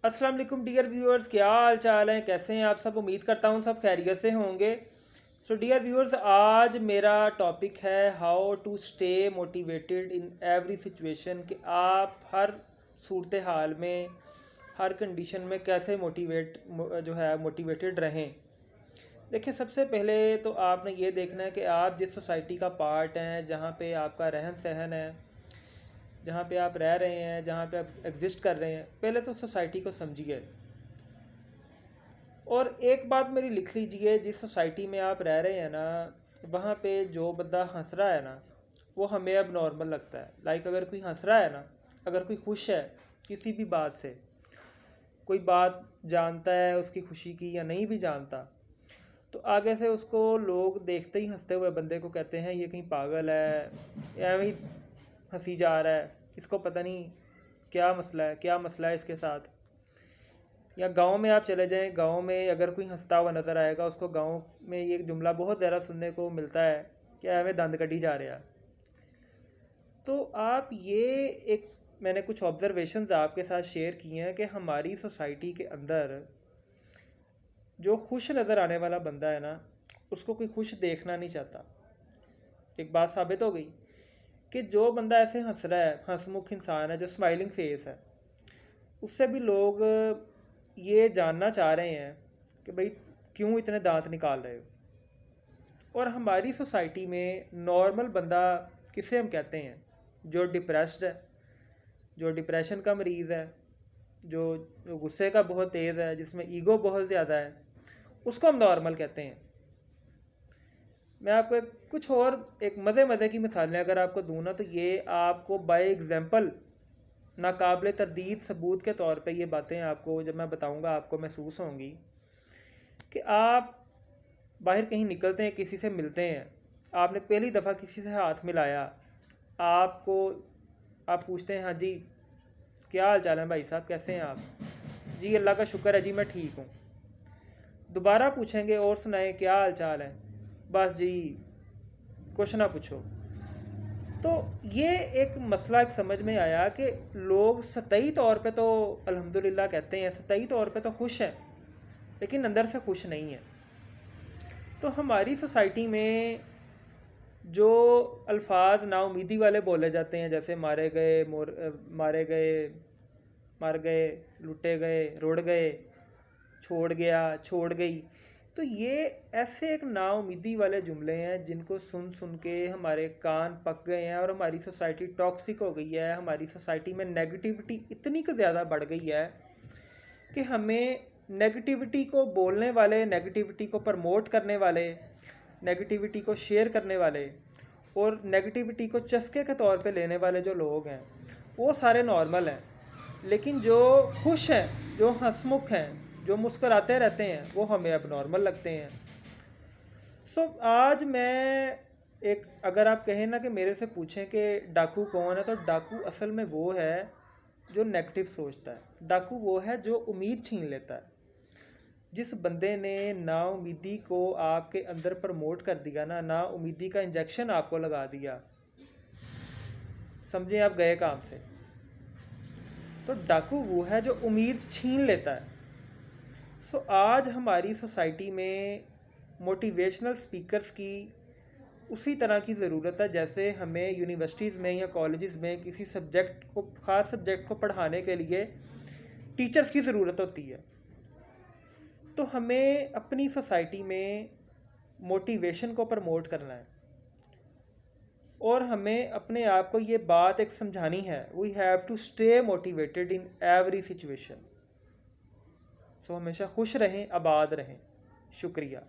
अस्सलाम वालेकुम dear viewers, क्या हाल चाल है, कैसे हैं आप सब। उम्मीद करता हूँ सब खैरियत से होंगे। सो डियर व्यूअर्स, आज मेरा टॉपिक है how to stay motivated in every situation, कि आप हर सूरत हाल में, हर कंडीशन में कैसे मोटिवेटेड रहें। देखिए, सबसे पहले तो आपने ये देखना है कि आप जिस सोसाइटी का पार्ट हैं, जहाँ पे आपका रहन सहन है, जहाँ पे आप रह रहे हैं, जहाँ पे आप एग्जिस्ट कर रहे हैं, पहले तो सोसाइटी को समझिए। और एक बात मेरी लिख लीजिए, जिस सोसाइटी में आप रह रहे हैं ना, वहाँ पे जो बंदा हंस रहा है ना, वो हमें अब नॉर्मल लगता है। लाइक अगर कोई हंस रहा है ना, अगर कोई खुश है किसी भी बात से, कोई बात जानता है उसकी खुशी की या नहीं भी जानता, तो आगे से उसको लोग देखते ही हंसते हुए बंदे को कहते हैं ये कहीं पागल है, या ही हंसी जा रहा है, इसको पता नहीं क्या मसला है इसके साथ। या गांव में आप चले जाएं, गांव में अगर कोई हंसता हुआ नज़र आएगा, उसको गांव में ये जुमला बहुत ज़्यादा सुनने को मिलता है कि हमें दंद कटी जा रहा। तो आप ये एक मैंने कुछ ऑब्जर्वेशंस आपके साथ शेयर किए हैं कि हमारी सोसाइटी के अंदर जो खुश नज़र आने वाला बंदा है ना, उसको कोई खुश देखना नहीं चाहता। एक बात साबित हो गई कि जो बंदा ऐसे हंस रहा है, हंसमुख इंसान है, जो स्माइलिंग फेस है, उससे भी लोग ये जानना चाह रहे हैं कि भाई क्यों इतने दांत निकाल रहे हो। और हमारी सोसाइटी में नॉर्मल बंदा किसे हम कहते हैं? जो डिप्रेस्ड है, जो डिप्रेशन का मरीज़ है, जो गुस्से का बहुत तेज़ है, जिसमें ईगो बहुत ज़्यादा है, उसको हम नॉर्मल कहते हैं। मैं आपको कुछ और एक मज़े की मिसालें अगर आपको दूँ ना, तो ये आपको बाय एग्जांपल नाकाबिल तरदीद सबूत के तौर पे ये बातें आपको जब मैं बताऊंगा आपको महसूस होंगी कि आप बाहर कहीं निकलते हैं, किसी से मिलते हैं, आपने पहली दफ़ा किसी से हाथ मिलाया, आपको आप पूछते हैं हाँ जी क्या हाल चाल है भाई साहब, कैसे हैं आप? जी अल्लाह का शुक्र है जी, मैं ठीक हूँ। दोबारा पूछेंगे और सुनाएं क्या हाल चाल है? बस जी कुछ ना पूछो। तो ये एक मसला एक समझ में आया कि लोग सतही तौर पे तो अल्हम्दुलिल्लाह कहते हैं, सतही तौर पे तो खुश हैं, लेकिन अंदर से खुश नहीं है। तो हमारी सोसाइटी में जो अल्फाज नाउमीदी वाले बोले जाते हैं, जैसे मारे गए, मर गए, लुटे गए, रुड़ गए, छोड़ गया, छोड़ गई, तो ये ऐसे एक नाउमीदी वाले जुमले हैं जिनको सुन सुन के हमारे कान पक गए हैं और हमारी सोसाइटी टॉक्सिक हो गई है। हमारी सोसाइटी में नेगेटिविटी इतनी को ज़्यादा बढ़ गई है कि हमें नेगेटिविटी को बोलने वाले, नेगेटिविटी को प्रमोट करने वाले, नेगेटिविटी को शेयर करने वाले और नेगेटिविटी को चस्के के तौर पे लेने वाले जो लोग हैं, वो सारे नॉर्मल हैं। लेकिन जो खुश हैं, जो हंसमुख हैं, जो मुस्कुराते रहते हैं, वो हमें अब नॉर्मल लगते हैं। आज मैं एक, अगर आप कहें ना कि मेरे से पूछें कि डाकू कौन है, तो डाकू असल में वो है जो नेगेटिव सोचता है। डाकू वो है जो उम्मीद छीन लेता है। जिस बंदे ने नाउमीदी को आपके अंदर प्रमोट कर दिया ना, नाउमीदी का इंजेक्शन आपको लगा दिया, समझें आप गए काम से। तो डाकू वो है जो उम्मीद छीन लेता है। आज हमारी सोसाइटी में मोटिवेशनल स्पीकर्स की उसी तरह की ज़रूरत है जैसे हमें यूनिवर्सिटीज़ में या कॉलेजेस में किसी सब्जेक्ट को, ख़ास सब्जेक्ट को पढ़ाने के लिए टीचर्स की ज़रूरत होती है। तो हमें अपनी सोसाइटी में मोटिवेशन को प्रमोट करना है और हमें अपने आप को ये बात एक समझानी है, we have to stay motivated in every situation. हमेशा खुश रहें, आबाद रहें। शुक्रिया।